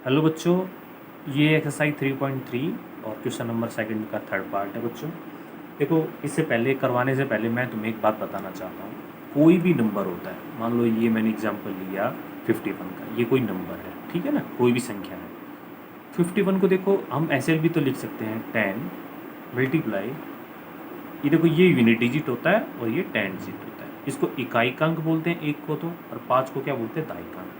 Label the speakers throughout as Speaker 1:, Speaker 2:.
Speaker 1: Hello बच्चों, ये exercise 3.3 और क्वेश्चन नंबर सेकंड का थर्ड पार्ट है बच्चों। देखो, इससे पहले करवाने से पहले मैं तुम्हें एक बात बताना चाहता हूँ। कोई भी नंबर होता है, मान लो ये मैंने एग्जांपल लिया 51 का, ये कोई नंबर है, ठीक है ना, कोई भी संख्या है। 51 को देखो हम ऐसे भी तो लिख सकते हैं 10 मल्टीप्लाई, ये देखो ये यूनिट डिजिट होता है और ये 10 डिजिट होता है। इसको इकाइकांक बोलते हैं एक को तो, और 5 को क्या बोलते हैं, दहाइकांक।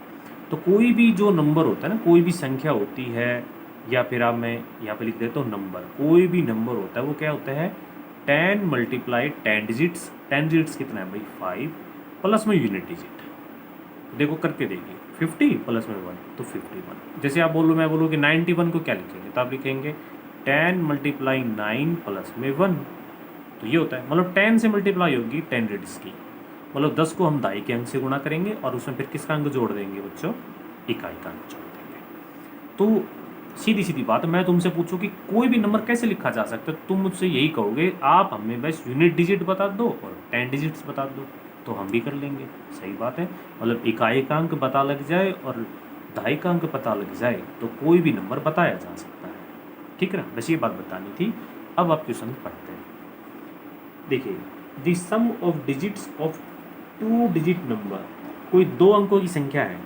Speaker 1: तो कोई भी जो नंबर होता है ना, कोई भी संख्या होती है, या फिर आप मैं यहाँ पे लिख देता हूँ नंबर, कोई भी नंबर होता है वो क्या होता है 10 मल्टीप्लाई 10 डिजिट्स। 10 डिजिट्स कितना है भाई 5, प्लस में यूनिट डिजिट। तो देखो करके देखिए, 50 प्लस में 1 तो 51। जैसे आप बोलो, मैं बोलूँ कि 91 को क्या लिखेंगे, तो आप लिखेंगे 10 मल्टीप्लाई 9 प्लस में 1। तो ये होता है, मतलब 10 से मल्टीप्लाई होगी 10 डिजिट्स की, मतलब 10 को हम दाई के अंक से गुणा करेंगे और उसमें फिर किसका अंक जोड़ देंगे बच्चों, इकाई का अंक जोड़ देंगे। तो सीधी सीधी बात, मैं तुमसे पूछूं कि कोई भी नंबर कैसे लिखा जा सकता है, तुम मुझसे यही कहोगे आप हमें बस यूनिट डिजिट बता दो और 10 डिजिट्स बता दो, तो हम भी कर लेंगे। सही बात है, मतलब इकाई का अंक पता लग जाए और दहाई का अंक पता लग जाए तो कोई भी नंबर बताया जा सकता है। ठीक है ना, बस ये बात बतानी थी। अब आप क्वेश्चन पढ़ते हैं। देखिए, the sum of digits of 2 digit number, कोई 2 अंकों की संख्या है,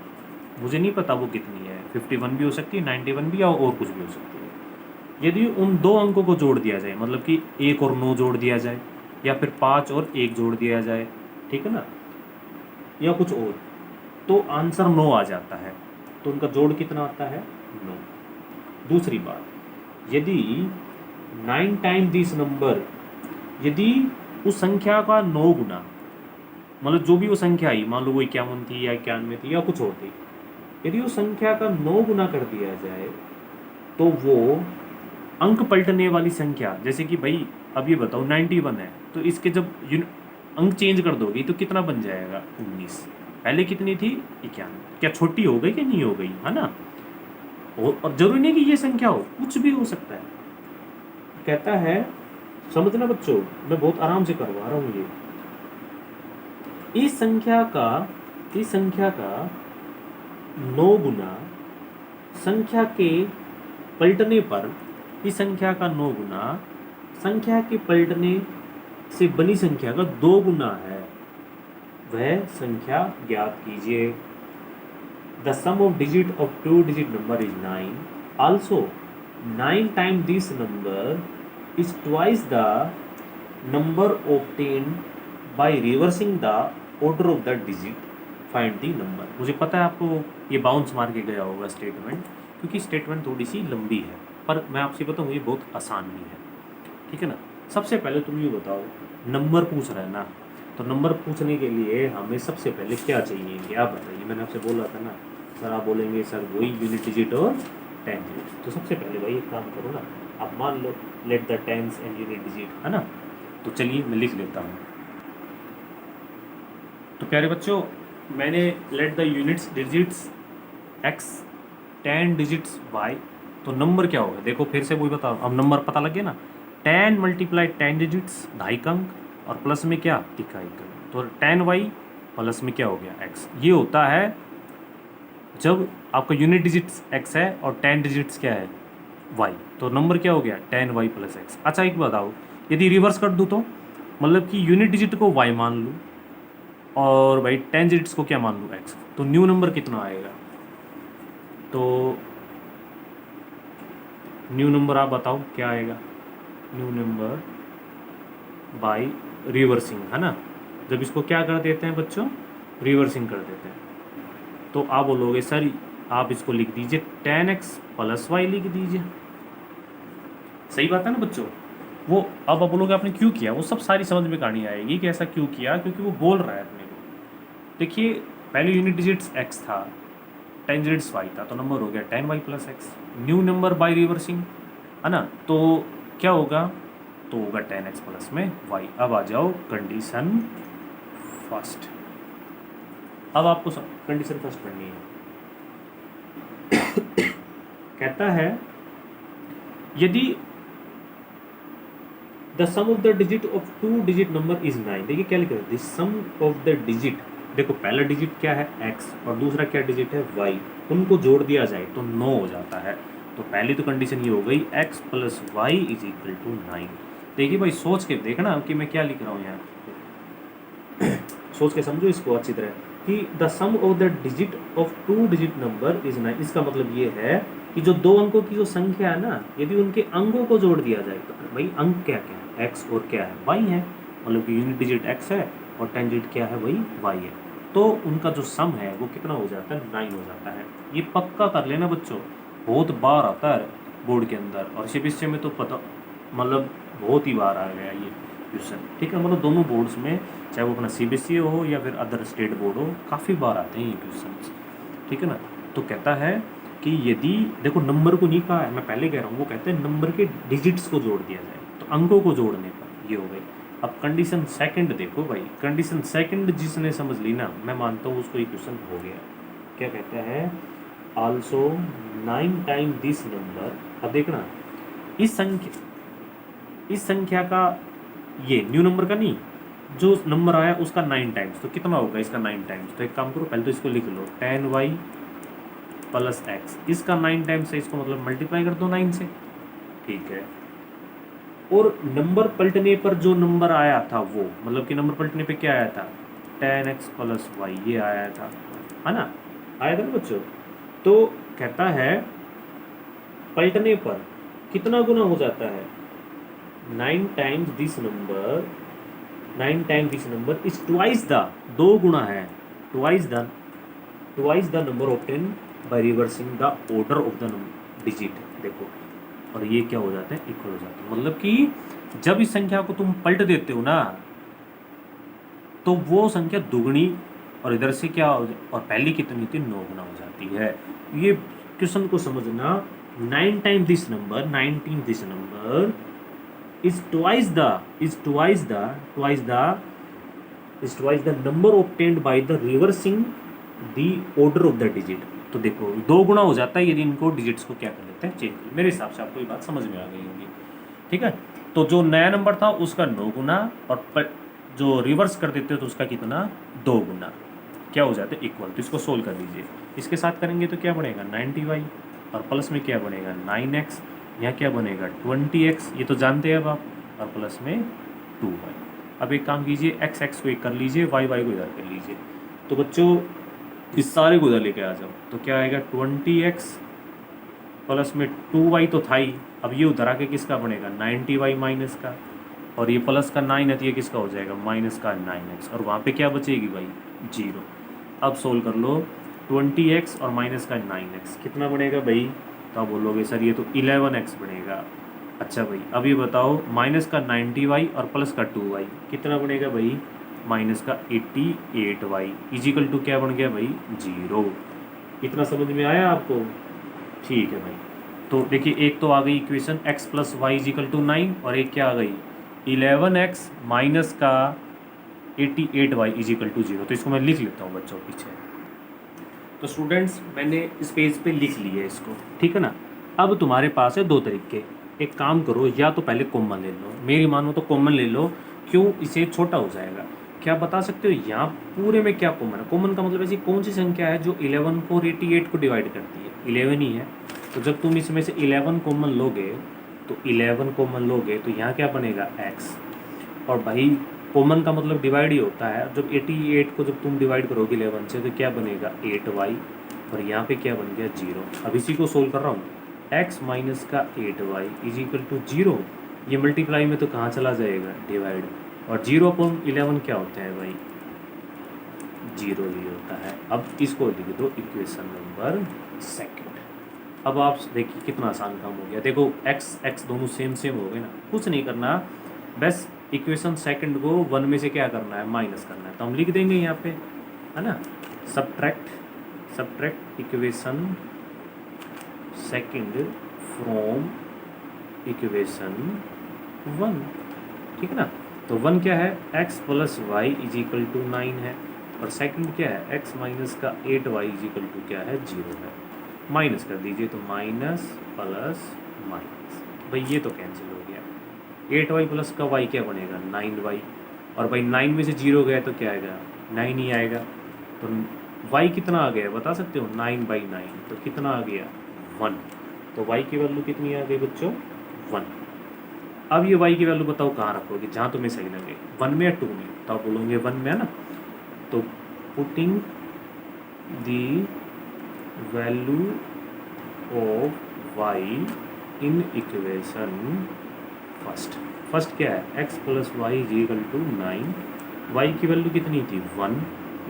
Speaker 1: मुझे नहीं पता वो कितनी है, 51 भी हो सकती है, 91 भी, और कुछ भी हो सकती है। यदि उन 2 अंकों को जोड़ दिया जाए, मतलब कि 1 और 9 जोड़ दिया जाए, या फिर 5 और 1 जोड़ दिया जाए, ठीक है ना, या कुछ और, तो आंसर 9 आ जाता है। तो उनका जोड़ कितना आता है, 9। दूसरी बात, यदि 9 टाइम दिस नंबर, यदि उस संख्या का 9 गुना, मतलब जो भी वो संख्या आई, मान लो वो 51 थी या 91 थी या कुछ और थी, यदि उस संख्या का 9 गुना कर दिया जाए तो वो अंक पलटने वाली संख्या, जैसे कि भाई अब ये बताओ 91 है, तो इसके जब अंक चेंज कर दोगे तो कितना बन जाएगा, 19। पहले कितनी थी, 91। क्या छोटी हो गई कि नहीं हो गई, है ना। और जरूरी नहीं कि ये संख्या हो, कुछ भी हो सकता है। कहता है, समझना बच्चों, मैं बहुत आराम से करवा रहा हूँ ये। इस संख्या का 9 गुना संख्या के पलटने पर, इस संख्या का 9 गुना संख्या के पलटने से बनी संख्या का 2 गुना है, वह संख्या ज्ञात कीजिए। The sum of digit of 2 digit number is 9। Also 9 time this number is twice the number obtained by reversing the order of the digit, find the number। मुझे पता है आपको ये बाउंस मार के गया होगा स्टेटमेंट, क्योंकि स्टेटमेंट थोड़ी सी लंबी है, पर मैं आपसे बताऊँ ये बहुत आसान भी है। ठीक है ना। सबसे पहले तुम ये बताओ, नंबर पूछ रहा है ना, तो नंबर पूछने के लिए हमें सबसे पहले क्या चाहिए, आप बताइए। मैंने आपसे बोला था ना सर, आप बोलेंगे सर वही यूनिट डिजिट और 10 डिजिट। तो सबसे पहले भाई एक काम करो ना, आप मान लो let the tens and unit digit, है ना। तो चलिए मैं लिख लेता हूँ। तो प्यारे बच्चों, मैंने let the units digits x 10 digits y, तो नंबर क्या होगा, देखो फिर से वही बताओ, अब नंबर पता लग गया ना। 10 मल्टीप्लाई 10 डिजिट्स, ढाई अंक, और प्लस में क्या, इकाई अंक। तो 10y प्लस में क्या हो गया, x। ये होता है जब आपका यूनिट डिजिट्स x है और 10 डिजिट्स क्या है, y। तो नंबर क्या हो गया, 10y प्लस x। अच्छा एक बताओ, यदि रिवर्स कर दूँ तो, मतलब कि यूनिट डिजिट को y मान लूँ और भाई 10 डिजिट्स को क्या मान लूँ, x, तो न्यू नंबर कितना आएगा। तो न्यू नंबर आप बताओ क्या आएगा, न्यू नंबर बाय रिवर्सिंग, है ना। जब इसको क्या कर देते हैं बच्चों, रिवर्सिंग कर देते हैं, तो आप बोलोगे सर आप इसको लिख दीजिए 10x प्लस वाई लिख दीजिए। सही बात है ना बच्चों। वो अब आप बोलोगे आपने क्यों किया, वो सब सारी समझ में कहानी आएगी कि ऐसा क्यों किया, क्योंकि वो बोल रहा है अपने को। देखिए, पहले यूनिट डिजिट्स x था, 10 डिजिट्स y था, तो नंबर हो गया 10y plus x. New number by reversing, है ना, तो क्या होगा, तो होगा 10x प्लस में y। अब आ जाओ कंडीशन फर्स्ट। अब आपको कंडीशन फर्स्ट पढ़नी है। कहता है, यदि the sum of the digit of 2 digit number is 9, देखिए क्या लिखा है, the sum of the digit देखो पहला डिजिट क्या है x और दूसरा क्या डिजिट है y, उनको जोड़ दिया जाए तो 9 हो जाता है। तो पहली तो कंडीशन ये हो गई x plus Y is equal to 9। देखिए भाई सोच के देखना कि मैं क्या लिख रहा हूँ यहाँ, सोच के समझो इसको अच्छी तरह कि the sum of the digit of two digit number is 9। इसका मतलब ये है कि जो दो अंकों की जो संख्या है ना, यदि उनके अंकों को जोड़ दिया जाए तो भाई अंक क्या क्या है, x और क्या है y है, मतलब कि यूनिट डिजिट x है और टेंजेंट क्या है वही y है, तो उनका जो सम है वो कितना हो जाता है 9 हो जाता है। ये पक्का कर लेना बच्चों, बहुत बार आता है बोर्ड के अंदर, और सीबीएसई में तो पता मतलब बहुत ही बार आ गया ये क्वेश्चन, ठीक है। मतलब दोनों बोर्ड्स में, चाहे वो अपना सीबीएसई हो या फिर अदर स्टेट बोर्ड हो, काफ़ी बार आते हैं ये क्वेश्चन, ठीक है ना। तो कहता है कि यदि देखो नंबर को नहीं कहा है, मैं पहले कह रहा हूँ, वो कहते हैं नंबर के डिजिट्स को जोड़ दिया जाए, तो अंकों को जोड़ने पर ये हो गई। अब कंडीशन सेकंड देखो भाई, कंडीशन सेकंड जिसने समझ ली ना, मैं मानता हूँ उसको ये क्वेश्चन हो गया। क्या कहता है, आल्सो 9 टाइम दिस नंबर। अब देखना इस संख्या का, ये न्यू नंबर का नहीं, जो नंबर आया उसका 9 टाइम्स, तो कितना होगा इसका 9 टाइम्स। तो एक काम करो, पहले तो इसको लिख लो 10y प्लस एक्स, इसका 9 टाइम्स है, इसको मतलब मल्टीप्लाई कर दो 9 से, ठीक है। और नंबर पलटने पर जो नंबर आया था वो, मतलब कि नंबर पलटने पे क्या आया था 10x प्लस वाई, ये आया था, है ना, आया था ना बच्चों। तो कहता है पलटने पर कितना गुना हो जाता है, 9 times this number, 9 times this number is twice the, दो गुना है, twice the number obtain by reversing the order of the digit. देखो, और ये क्या हो जाते हैं, इक्वल हो जाते हैं, मतलब कि जब इस संख्या को तुम पलट देते हो ना, तो वो संख्या दुगनी, और इधर से क्या हो और पहली कितनी थी 9 गुना हो जाती है। ये क्वेश्चन को समझना, 9 time this number, 19 this number is twice the number obtained by the reversing the order of the digit। तो देखो दो गुना हो जाता है यदि इनको डिजिट्स को क्या कर लेते हैं, चेंज। मेरे हिसाब से आपको ये बात समझ में आ गई होगी, ठीक है। तो जो नया नंबर था उसका 9 गुना, और जो रिवर्स कर देते हो तो उसका कितना 2 गुना, क्या हो जाता है इक्वल। तो इसको सोल्व कर लीजिए, इसके साथ करेंगे तो क्या बनेगा 90y, और प्लस में क्या बनेगा 9x, यहाँ क्या बनेगा 20x, ये तो जानते हैं अब आप, और प्लस में 2y। अब एक काम कीजिए, x को एक कर लीजिए, y को इधर कर लीजिए। तो बच्चों इस सारे को इधर लेके आ जाओ, तो क्या आएगा 20x प्लस में 2y तो था ही, अब ये उधर आके किसका बनेगा 90y माइनस का, और ये प्लस का 9 है तो ये किसका हो जाएगा माइनस का 9x, और वहाँ पे क्या बचेगी भाई 0। अब सोल्व कर लो, 20x और माइनस का 9x कितना बनेगा भाई, तो आप बोलोगे सर ये तो 11x बनेगा। अच्छा भाई अब ये बताओ, माइनस का 90y और प्लस का 2y कितना बनेगा भाई, माइनस का 88y इजिकल टू क्या बन गया भाई 0। इतना समझ में आया आपको, ठीक है भाई। तो देखिए एक तो आ गई equation x plus Y is equal to 9, और एक क्या आ गई 11x माइनस का 88y इजिकल टू 0। तो इसको मैं लिख लेता हूँ बच्चों पीछे। तो स्टूडेंट्स मैंने इस पेज पे लिख लिया है इसको, ठीक है ना। अब तुम्हारे पास है दो तरीके, एक काम करो, या तो पहले कॉमन ले लो, मेरी मानो तो कॉमन ले लो, क्यों, इसे छोटा हो जाएगा। क्या बता सकते हो यहाँ पूरे में क्या कॉमन है, कॉमन का मतलब ऐसी कौन सी संख्या है जो 11 को और 88 को डिवाइड करती है, 11 ही है। तो जब तुम इसमें से 11 कॉमन लोगे, तो 11 कॉमन लोगे तो यहाँ क्या बनेगा x, और भाई कॉमन का मतलब डिवाइड ही होता है, जब 88 को जब तुम डिवाइड करोगे 11 से तो क्या बनेगा 8y, और यहाँ पे क्या बन गया 0। अब इसी को सोल्व कर रहा हूँ, x माइनस का 8y इज इक्वल टू 0। ये मल्टीप्लाई में तो कहाँ चला जाएगा डिवाइड, और 0/11 क्या होता है भाई 0 ही होता है। अब इसको लिख दो इक्वेशन नंबर सेकंड। अब आप देखिए कितना आसान काम हो गया, देखो x दोनों सेम हो गए ना, कुछ नहीं करना, बस इक्वेशन सेकंड को 1 में से क्या करना है माइनस करना है। तो हम लिख देंगे यहाँ पे, है ना, subtract equation second from equation 1, ठीक है ना। तो 1 क्या है x plus Y is equal to 9 है, और सेकंड क्या है x माइनस का 8y इज इक्वल टू क्या है 0 है। माइनस कर दीजिए, तो माइनस प्लस माइनस, भाई ये तो कैंसिल हो गया, 8y प्लस का y क्या बनेगा 9y, और भाई 9 में से 0 गया तो क्या आएगा 9 ही आएगा। तो y कितना आ गया बता सकते हो, 9/9, तो कितना आ गया 1। तो y की वैल्यू कितनी आ गई बच्चों 1। अब ये y की वैल्यू बताओ कहाँ रखोगे, जहाँ तुम्हें सही लगे, 1 में या 2 में, तो आप बोलोगे 1 में है ना। तो putting the value of y in equation first क्या है, x plus Y is equal to 9, y की वैल्यू कितनी थी 1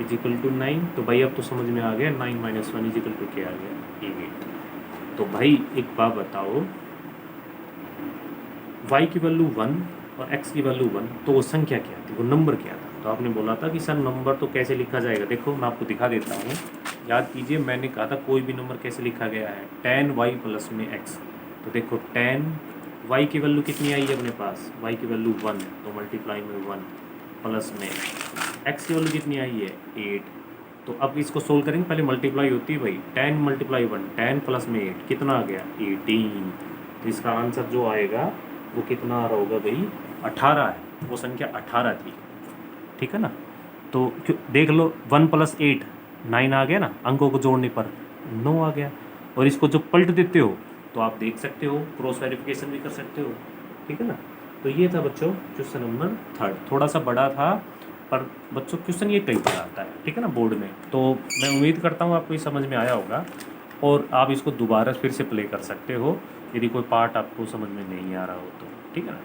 Speaker 1: इज इक्वल टू 9। तो भाई अब तो समझ में आ गया 9 माइनस 1 इज इक्वल टू क्या आ गया 8। तो भाई एक बात बताओ, y की वैल्यू 1 और x की वैल्यू 1, तो वो संख्या क्या थी, वो नंबर क्या था। तो आपने बोला था कि सर नंबर तो कैसे लिखा जाएगा, देखो मैं आपको दिखा देता हूँ, याद कीजिए मैंने कहा था कोई भी नंबर कैसे लिखा गया है, tan y प्लस में x। तो देखो tan y की वैल्यू कितनी आई है अपने पास, y की वैल्यू 1, तो मल्टीप्लाई में 1 प्लस में x की वैल्यू कितनी आई है 8। तो अब इसको सोल्व करेंगे, पहले मल्टीप्लाई होती है भाई, 10 मल्टीप्लाई 1, 10 प्लस में 8 कितना आ गया 18। तो इसका आंसर जो आएगा वो कितना आ रहा होगा भाई 18 है, वो संख्या 18 थी, ठीक है ना। तो देख लो 1 प्लस 8 9 आ गया ना, अंकों को जोड़ने पर 9 आ गया। और इसको जो पलट देते हो तो आप देख सकते हो, क्रॉस वेरिफिकेशन भी कर सकते हो, ठीक है ना। तो ये था बच्चों क्वेश्चन नंबर 3, थोड़ा सा बड़ा था पर बच्चों क्वेश्चन ये कई बार आता है, ठीक है ना बोर्ड में। तो मैं उम्मीद करता हूँ आपको ये समझ में आया होगा, और आप इसको दोबारा फिर से प्ले कर सकते हो यदि कोई पार्ट आपको समझ में नहीं आ रहा हो तो, ठीक है ना।